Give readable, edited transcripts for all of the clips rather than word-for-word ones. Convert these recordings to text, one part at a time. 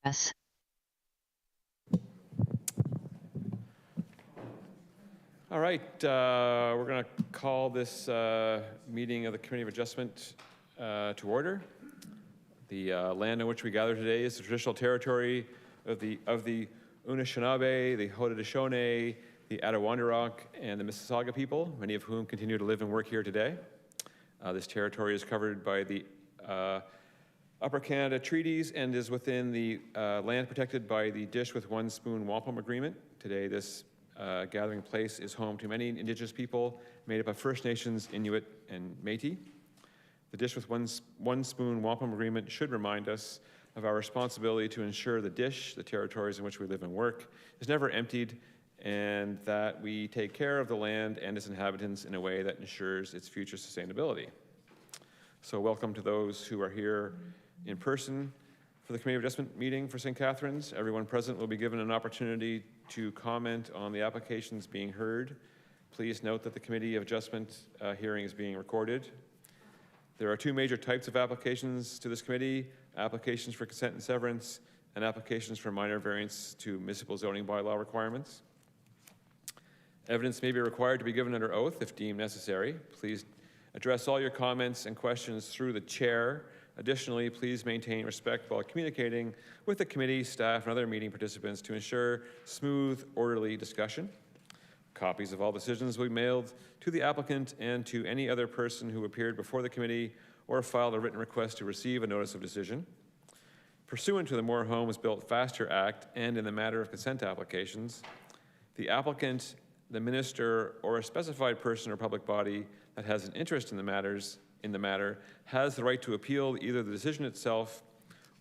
Yes. All right, we're going to call this meeting of the Committee of Adjustment to order. The land on which we gather today is the traditional territory of the Anishinaabe, the Haudenosaunee, the Attawandarock, and the Mississauga people, many of whom continue to live and work here today. This territory is covered by the Upper Canada Treaties and is within the land protected by the Dish with One Spoon Wampum Agreement. Today, this gathering place is home to many Indigenous people made up of First Nations, Inuit, and Métis. The Dish with One Spoon Wampum Agreement should remind us of our responsibility to ensure the Dish, the territories in which we live and work, is never emptied, and that we take care of the land and its inhabitants in a way that ensures its future sustainability. So welcome to those who are here in person for the Committee of Adjustment meeting for St. Catharines. Everyone present will be given an opportunity to comment on the applications being heard. Please note that the Committee of Adjustment hearing is being recorded. There are two major types of applications to this committee: applications for consent and severance, and applications for minor variance to municipal zoning bylaw requirements. Evidence may be required to be given under oath if deemed necessary. Please address all your comments and questions through the chair. Additionally, please maintain respect while communicating with the committee, staff, and other meeting participants to ensure smooth, orderly discussion. Copies of all decisions will be mailed to the applicant and to any other person who appeared before the committee or filed a written request to receive a notice of decision. Pursuant to the More Homes Built Faster Act and in the matter of consent applications, the applicant, the minister, or a specified person or public body that has an interest in the matter has the right to appeal either the decision itself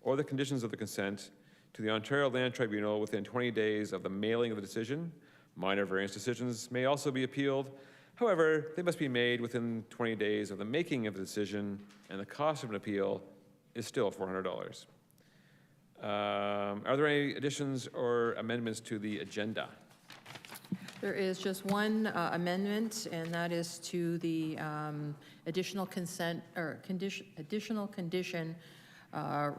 or the conditions of the consent to the Ontario Land Tribunal within 20 days of the mailing of the decision. Minor variance decisions may also be appealed. However, they must be made within 20 days of the making of the decision, and the cost of an appeal is still $400. Are there any additions or amendments to the agenda? There is just one amendment, and that is to the additional consent or additional condition to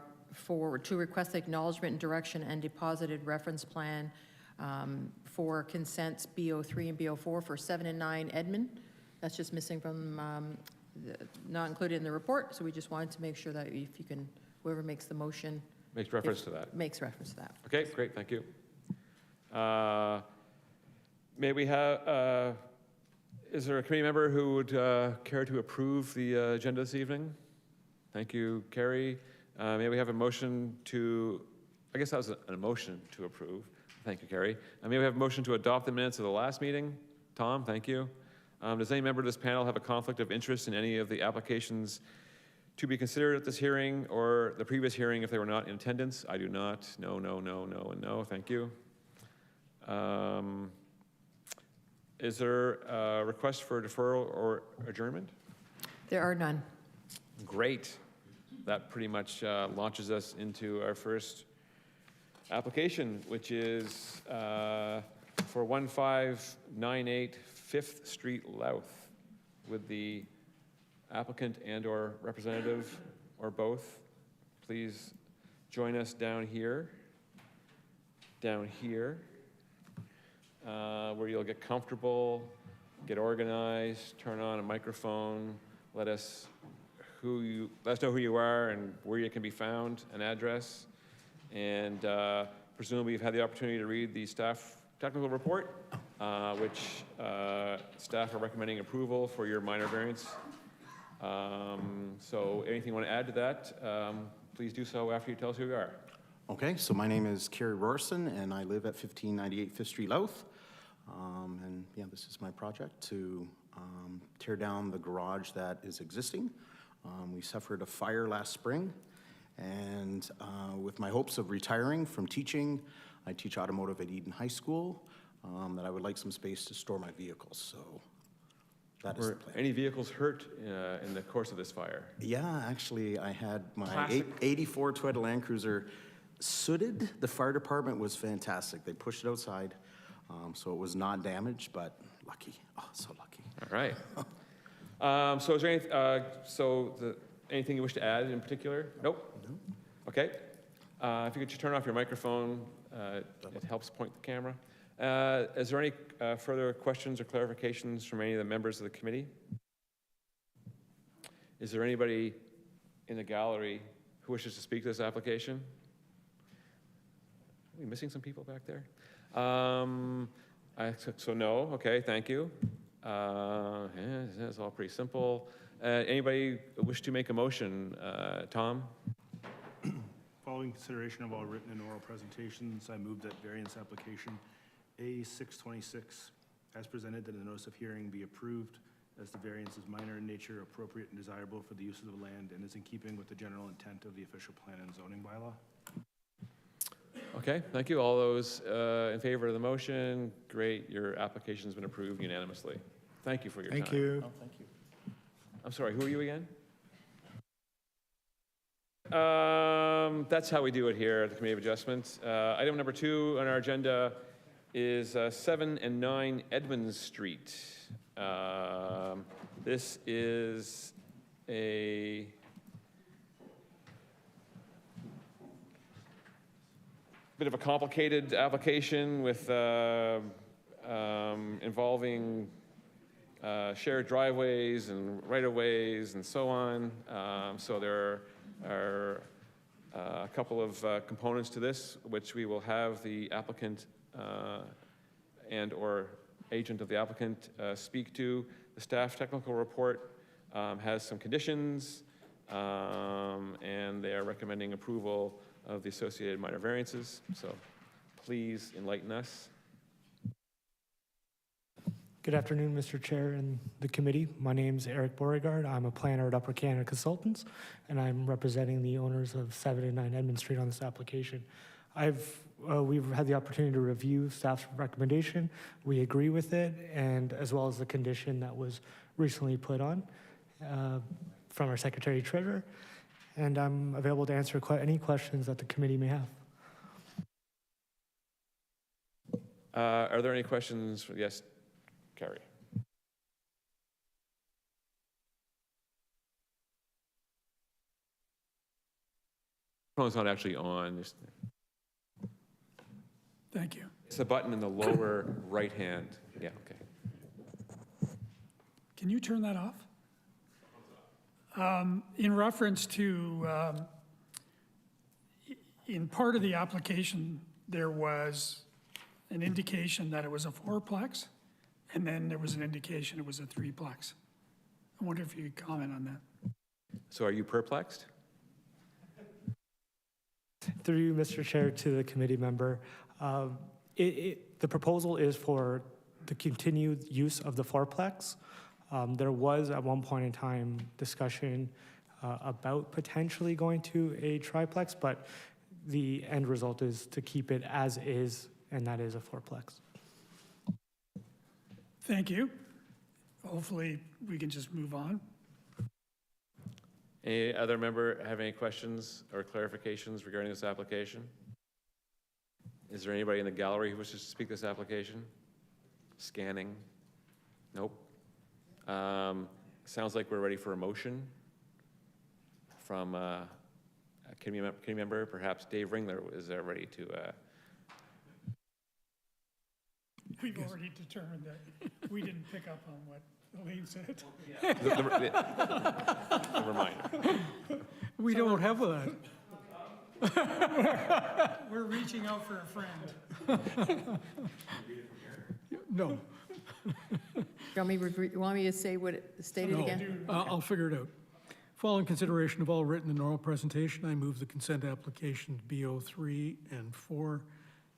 request acknowledgement and direction and deposited reference plan for consents BO3 and BO4 for 7 and 9 Edmund. That's just missing from, not included in the report, so we just wanted to make sure that if you can, whoever makes the motion. Makes reference to that. Makes reference to that. Okay, great, thank you. May we have, is there a committee member who would care to approve the agenda this evening? Thank you, Carrie. May we have a motion to, I guess that was a motion to approve. Thank you, Carrie. May we have a motion to adopt the minutes of the last meeting? Tom, thank you. Does any member of this panel have a conflict of interest in any of the applications to be considered at this hearing or the previous hearing if they were not in attendance? I do not. No, no, no, no, and no. Thank you. Is there a request for deferral or adjournment? There are none. Great. That pretty much launches us into our first application, which is for 1598 5th Street Louth, with the applicant and or representative or both. Please join us down here, where you'll get comfortable, get organized, turn on a microphone, let us know who you are and where you can be found, an address, and presumably you've had the opportunity to read the staff technical report, which staff are recommending approval for your minor variance. So anything you want to add to that, please do so after you tell us who you are. Okay, so my name is Kerry Rorson, and I live at 1598 5th Street Louth. And yeah, this is my project to tear down the garage that is existing. We suffered a fire last spring, and with my hopes of retiring from teaching, I teach automotive at Eden High School, that I would like some space to store my vehicles. So that is the plan. Any vehicles hurt in the course of this fire? Yeah, actually, I had my 84 Toyota Land Cruiser sooted. The fire department was fantastic. They pushed it outside, so it was not damaged, but lucky. Oh, so lucky. All right. So is there anything you wish to add in particular? Nope. No. Okay. If you could just turn off your microphone, it helps point the camera. Is there any further questions or clarifications from any of the members of the committee? Is there anybody in the gallery who wishes to speak to this application? Are we missing some people back there? So no, okay, thank you. It's all pretty simple. Anybody wish to make a motion? Tom? Following consideration of all written and oral presentations, I move that variance application A626, as presented in the notice of hearing, be approved, as the variance is minor in nature, appropriate and desirable for the use of the land, and is in keeping with the general intent of the official plan and zoning bylaw. Okay, thank you. All those in favor of the motion, great. Your application's been approved unanimously. Thank you for your time. Thank you. Oh, thank you. I'm sorry, who are you again? That's how we do it here at the Committee of Adjustments. Item number 2 on our agenda is 7 and 9 Edmonds Street. This is a bit of a complicated application with involving shared driveways and right-of-ways and so on. So there are a couple of components to this, which we will have the applicant and/or agent of the applicant speak to. The staff technical report has some conditions, and they are recommending approval of the associated minor variances. So please enlighten us. Good afternoon, Mr. Chair and the committee. My name's Eric Beauregard. I'm a planner at Upper Canada Consultants, and I'm representing the owners of 7 and 9 Edmund Street on this application. We've had the opportunity to review staff's recommendation. We agree with it, and as well as the condition that was recently put on from our Secretary Treasurer. And I'm available to answer any questions that the committee may have. Are there any questions? Yes, Carrie. Phone's not actually on. Thank you. It's the button in the lower right hand. Yeah, okay. Can you turn that off? In reference to, in part of the application, there was an indication that it was a 4-plex, and then there was an indication it was a 3-plex. I wonder if you could comment on that. So are you perplexed? Through you, Mr. Chair, to the committee member, the proposal is for the continued use of the 4-plex. There was at one point in time discussion about potentially going to a triplex, but the end result is to keep it as is, and that is a 4-plex. Thank you. Hopefully, we can just move on. Any other member have any questions or clarifications regarding this application? Is there anybody in the gallery who wishes to speak to this application? Scanning? Nope. Sounds like we're ready for a motion from a committee member. Perhaps Dave Ringler is ready to. We've already determined that we didn't pick up on what Elaine said. The reminder. We don't have that. We're reaching out for a friend. No. You want me to say state it again? I'll figure it out. Following consideration of all written and oral presentation, I move the consent application BO3 and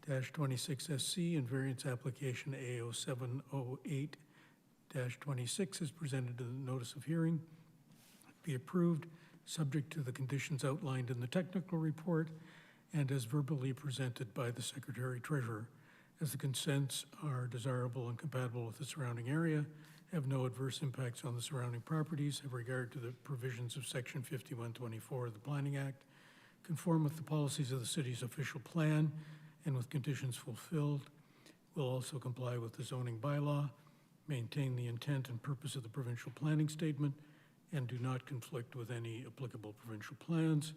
4-26SC and variance application A0708-26 is presented in the notice of hearing be approved, subject to the conditions outlined in the technical report and as verbally presented by the Secretary Treasurer, as the consents are desirable and compatible with the surrounding area, have no adverse impacts on the surrounding properties, have regard to the provisions of Section 5124 of the Planning Act, conform with the policies of the city's official plan, and with conditions fulfilled, will also comply with the zoning bylaw, maintain the intent and purpose of the provincial planning statement, and do not conflict with any applicable provincial plans,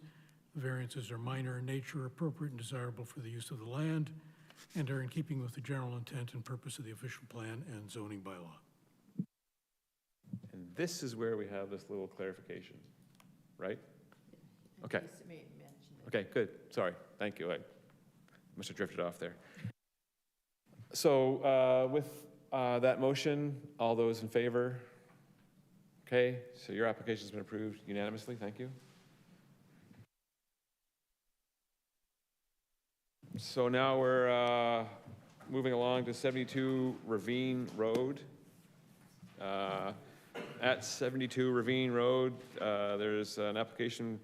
The variances are minor in nature, appropriate and desirable for the use of the land, and are in keeping with the general intent and purpose of the official plan and zoning bylaw. And this is where we have this little clarification, right? Okay. Okay, good. Sorry. Thank you. I must have drifted off there. So with that motion, all those in favor? Okay, so your application's been approved unanimously. Thank you. So now we're moving along to 72 Ravine Road. At 72 Ravine Road, there's an application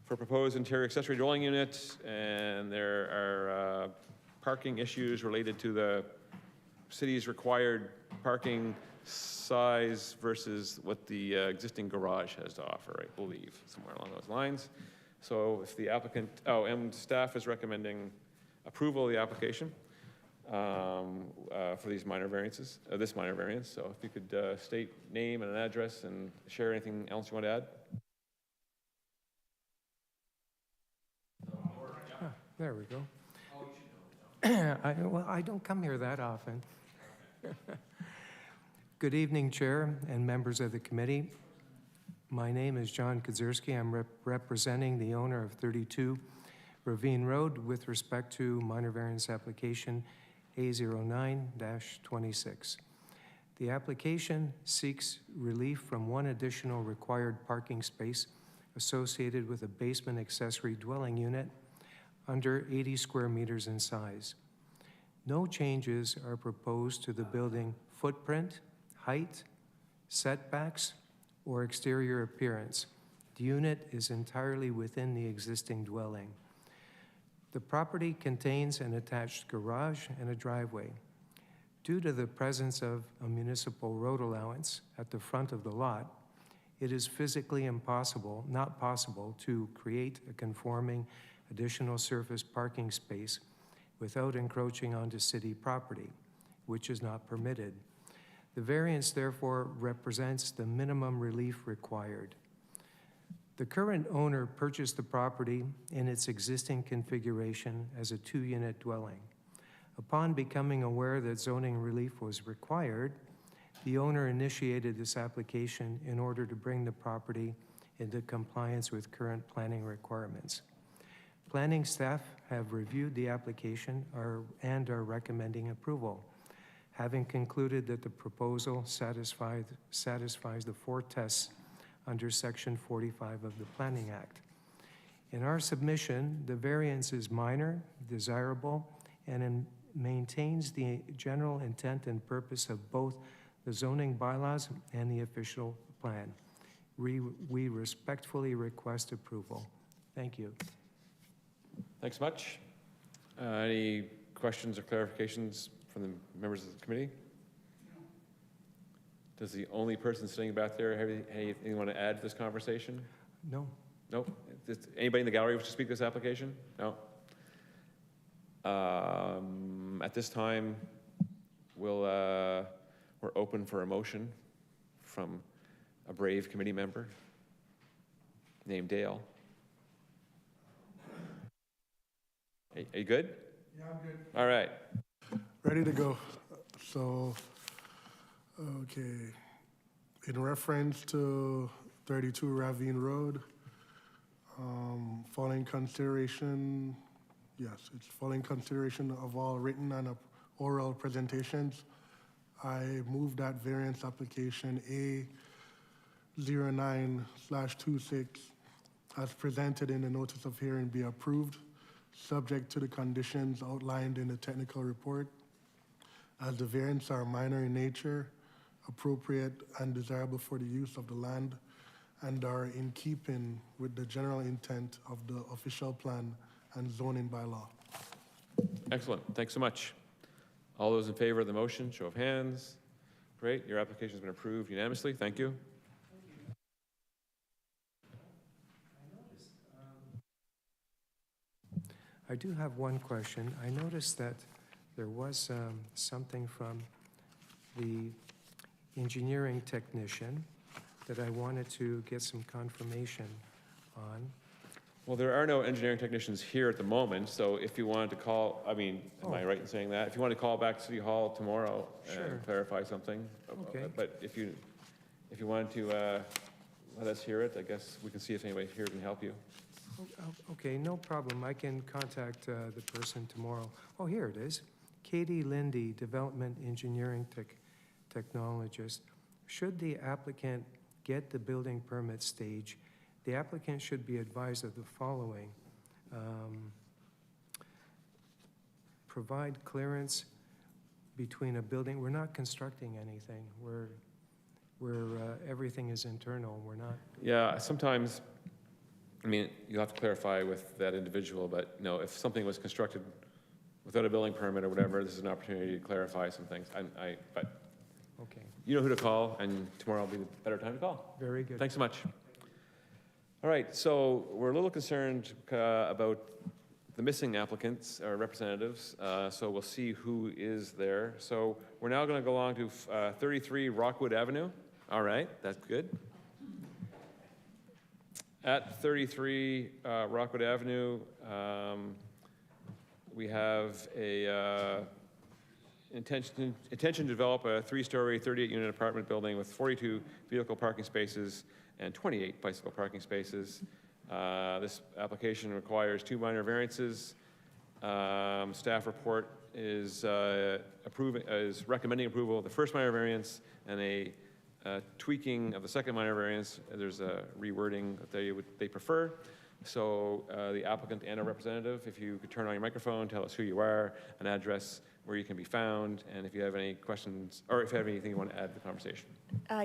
for proposed interior accessory dwelling unit, and there are parking issues related to the city's required parking size versus what the existing garage has to offer, I believe, somewhere along those lines. So if the applicant, and staff is recommending approval of the application for these minor variances, this minor variance. So if you could state name and an address and share anything else you want to add. There we go. Well, I don't come here that often. Good evening, Chair and members of the committee. My name is John Kazierski. I'm representing the owner of 32 Ravine Road with respect to minor variance application A09-26. The application seeks relief from one additional required parking space associated with a basement accessory dwelling unit under 80 square meters in size. No changes are proposed to the building footprint, height, setbacks, or exterior appearance. The unit is entirely within the existing dwelling. The property contains an attached garage and a driveway. Due to the presence of a municipal road allowance at the front of the lot, it is physically not possible to create a conforming additional surface parking space without encroaching onto city property, which is not permitted. The variance therefore represents the minimum relief required. The current owner purchased the property in its existing configuration as a 2-unit dwelling. Upon becoming aware that zoning relief was required, the owner initiated this application in order to bring the property into compliance with current planning requirements. Planning staff have reviewed the application and are recommending approval, having concluded that the proposal satisfies the 4 tests under Section 45 of the Planning Act. In our submission, the variance is minor, desirable, and maintains the general intent and purpose of both the zoning bylaws and the official plan. We respectfully request approval. Thank you. Thanks much. Any questions or clarifications from the members of the committee? Does the only person sitting back there have anything you want to add to this conversation? No. No? Anybody in the gallery wish to speak to this application? No? At this time, we're open for a motion from a brave committee member named Dale. Are you good? Yeah, I'm good. All right. Ready to go. So, okay. In reference to 32 Ravine Road, following consideration, yes, it's following consideration of all written and oral presentations, I move that variance application A09/26 as presented in the notice of hearing be approved, subject to the conditions outlined in the technical report, as the variants are minor in nature, appropriate and desirable for the use of the land, and are in keeping with the general intent of the official plan and zoning bylaw. Excellent. Thanks so much. All those in favor of the motion, show of hands. Great. Your application has been approved unanimously. Thank you. I do have one question. I noticed that there was something from the engineering technician that I wanted to get some confirmation on. Well, there are no engineering technicians here at the moment, so if you wanted to call, I mean, am I right in saying that? If you want to call back to City Hall tomorrow Sure. and clarify something. Okay. But if you wanted to let us hear it, I guess we can see if anybody here can help you. Okay, no problem. I can contact the person tomorrow. Oh, here it is. Katie Lindy, Development Engineering Technologist. Should the applicant get the building permit stage, the applicant should be advised of the following. Provide clearance between a building. We're not constructing anything. Everything is internal. We're not. Yeah, sometimes, I mean, you'll have to clarify with that individual, but no, if something was constructed without a building permit or whatever, this is an opportunity to clarify some things. But Okay, you know who to call, and tomorrow will be the better time to call. very good. Thanks so much. All right, so we're a little concerned about the missing applicants or representatives, so we'll see who is there. So we're now going to go along to 33 Rockwood Avenue. All right, that's good. At 33 Rockwood Avenue, we have a intention to develop a 3-story, 38-unit apartment building with 42 vehicle parking spaces and 28 bicycle parking spaces. This application requires 2 minor variances. Staff report is recommending approval of the first minor variance and a tweaking of the second minor variance. There's a rewording that they prefer. So the applicant and a representative, if you could turn on your microphone, tell us who you are, an address where you can be found, and if you have any questions, or if you have anything you want to add to the conversation.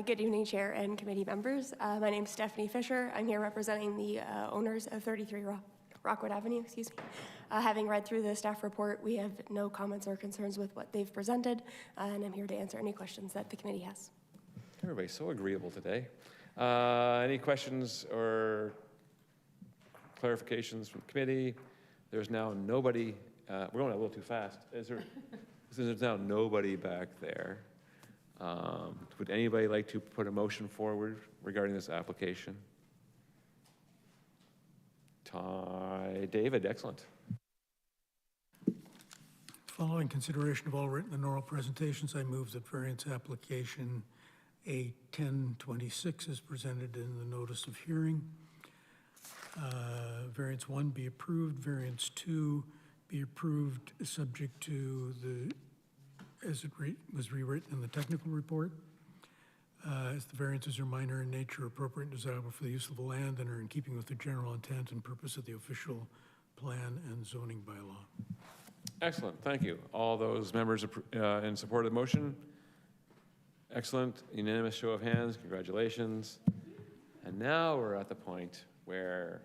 Good evening, Chair and committee members. My name is Stephanie Fisher. I'm here representing the owners of 33 Rockwood Avenue, excuse me. Having read through the staff report, we have no comments or concerns with what they've presented, and I'm here to answer any questions that the committee has. Everybody's so agreeable today. Any questions or clarifications from the committee? There's now nobody, we're going a little too fast. There's now nobody back there. Would anybody like to put a motion forward regarding this application? David, excellent. Following consideration of all written and oral presentations, I move that variance application A1026 is presented in the notice of hearing. Variance 1 be approved, variance 2 be approved, subject to as it was rewritten in the technical report. As the variances are minor in nature, appropriate and desirable for the use of the land, and are in keeping with the general intent and purpose of the official plan and zoning bylaw. Excellent, thank you. All those members in support of the motion? Excellent, unanimous show of hands, congratulations. And now we're at the point where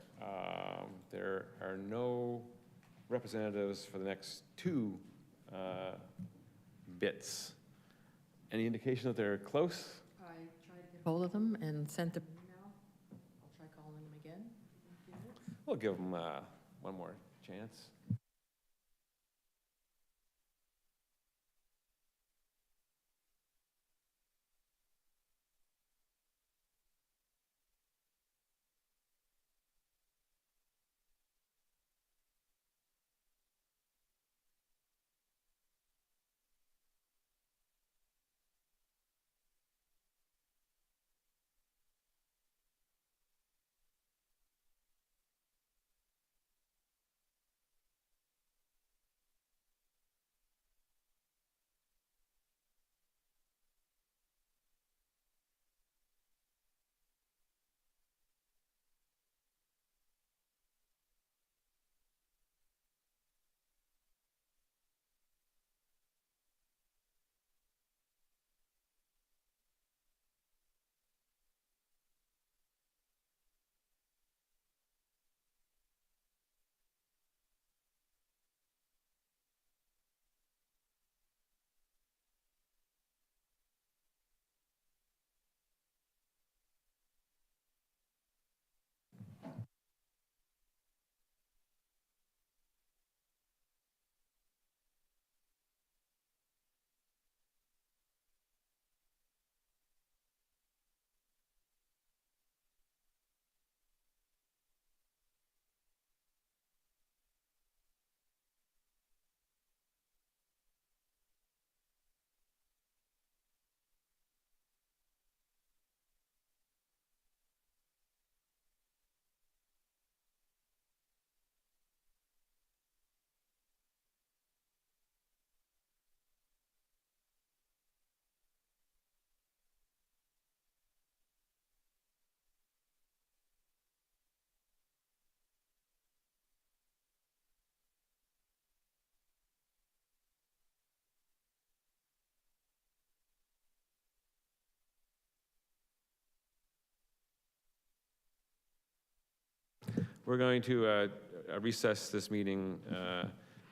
there are no representatives for the next 2 bits. Any indication that they're close? I tried to get hold of them and sent an email. I'll try calling them again. We'll give them one more chance. we're going to recess this meeting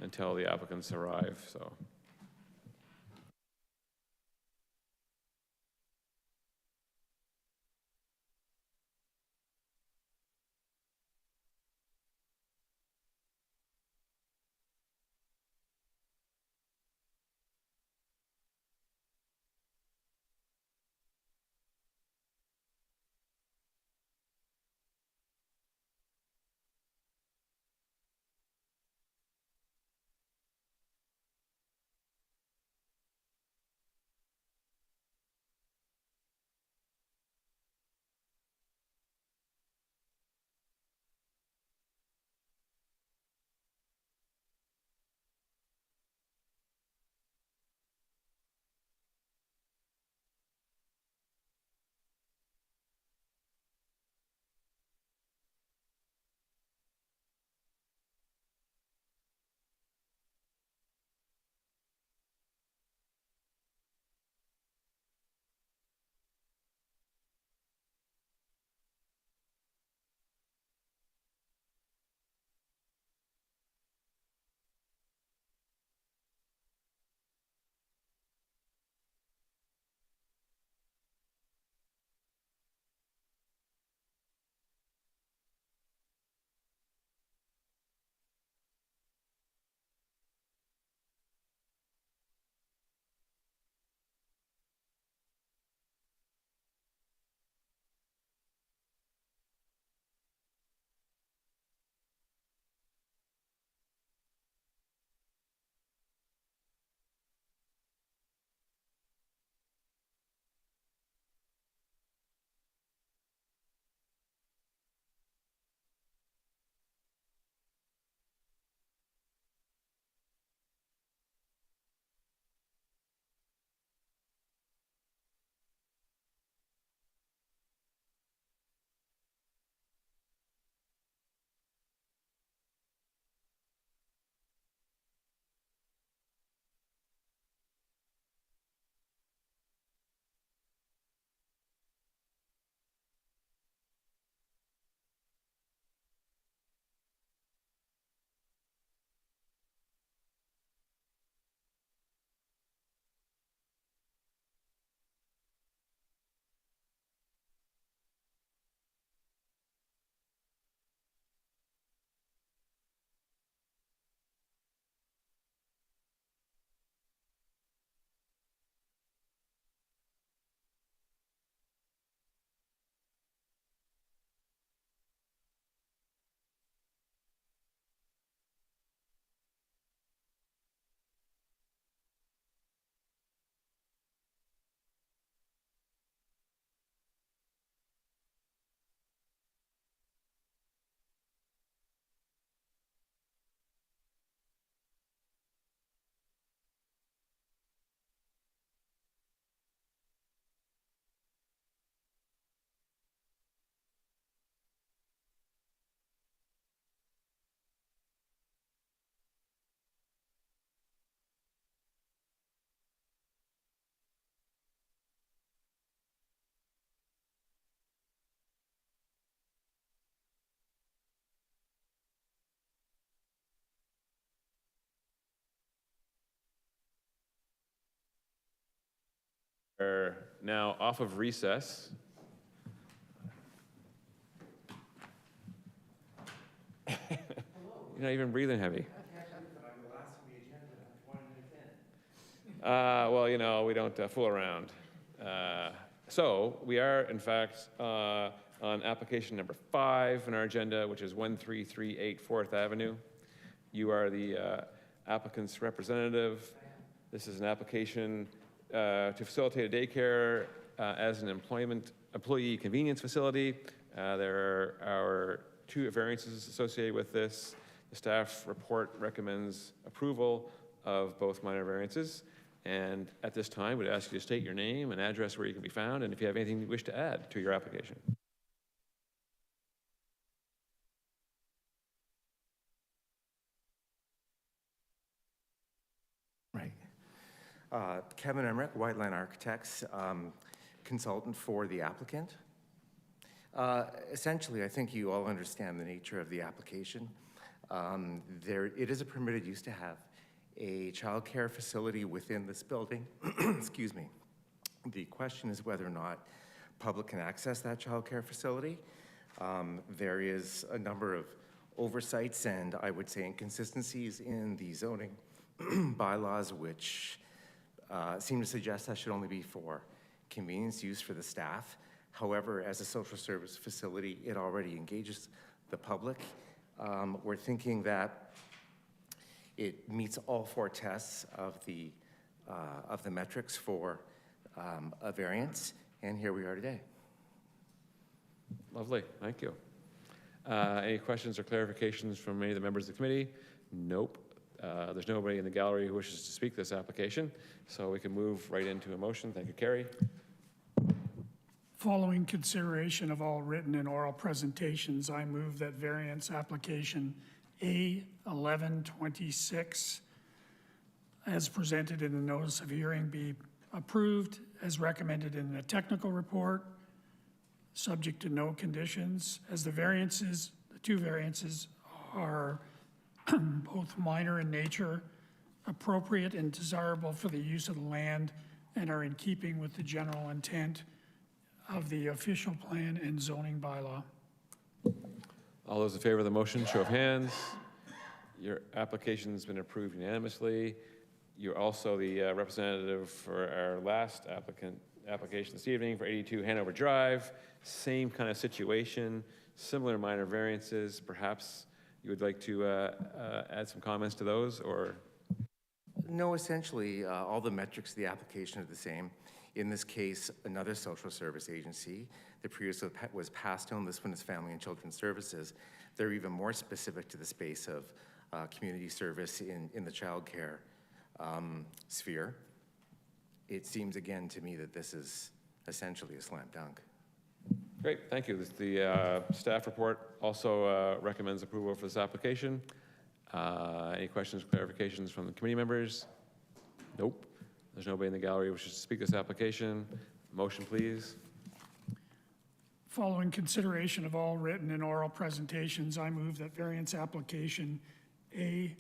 until the applicants arrive, so. We're now off of recess. You're not even breathing heavy. Well, you know, we don't fool around. So we are, in fact, on application number 5 in our agenda, which is 1338 4th Avenue. You are the applicant's representative. This is an application to facilitate a daycare as an employee convenience facility. There are 2 variances associated with this. The staff report recommends approval of both minor variances. And at this time, we'd ask you to state your name and address where you can be found, and if you have anything you wish to add to your application. Right. Kevin Emmerich, White Line Architects, consultant for the applicant. Essentially, I think you all understand the nature of the application. It is a permitted use to have a childcare facility within this building. Excuse me. The question is whether or not public can access that childcare facility. There is a number of oversights and I would say inconsistencies in the zoning bylaws, which seem to suggest that should only be for convenience use for the staff. However, as a social service facility, it already engages the public. We're thinking that it meets all 4 tests of the metrics for a variance, and here we are today. Lovely, thank you. Any questions or clarifications from any of the members of the committee? Nope. There's nobody in the gallery who wishes to speak this application, so we can move right into a motion. Thank you, Carrie. Following consideration of all written and oral presentations, I move that variance application A1126, as presented in the notice of hearing, be approved as recommended in the technical report, subject to no conditions, as the 2 variances are both minor in nature, appropriate and desirable for the use of the land, and are in keeping with the general intent of the official plan and zoning bylaw. All those in favor of the motion, show of hands. Your application's been approved unanimously. You're also the representative for our last application this evening for 82 Hanover Drive. Same kind of situation, similar minor variances. Perhaps you would like to add some comments to those, or? No, essentially, all the metrics of the application are the same. In this case, another social service agency. The previous was Pastone. This one is Family and Children's Services. They're even more specific to the space of community service in the child care sphere. It seems again to me that this is essentially a slam dunk. Great, thank you. The staff report also recommends approval for this application. Any questions, clarifications from the committee members? Nope. There's nobody in the gallery who wishes to speak this application. Motion, please. Following consideration of all written and oral presentations, I move that variance application A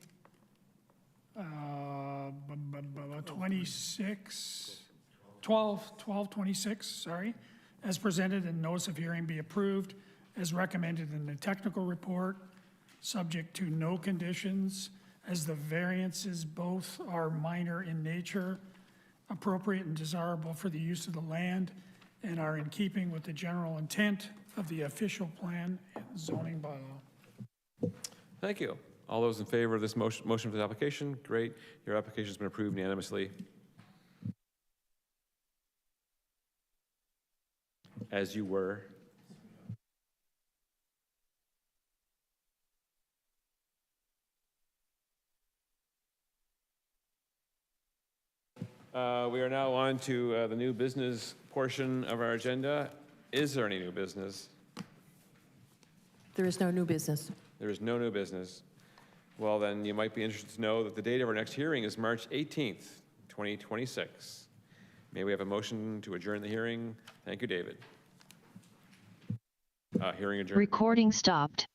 1226, sorry, as presented in notice of hearing be approved as recommended in the technical report, subject to no conditions, as the variances both are minor in nature, appropriate and desirable for the use of the land, and are in keeping with the general intent of the official plan and zoning bylaw. Thank you. All those in favor of this motion for the application? Great. Your application has been approved unanimously. As you were. We are now on to the new business portion of our agenda. Is there any new business? There is no new business. There is no new business. Well, then you might be interested to know that the date of our next hearing is March 18th, 2026. May we have a motion to adjourn the hearing? Thank you, David. Hearing adjourned. Recording stopped.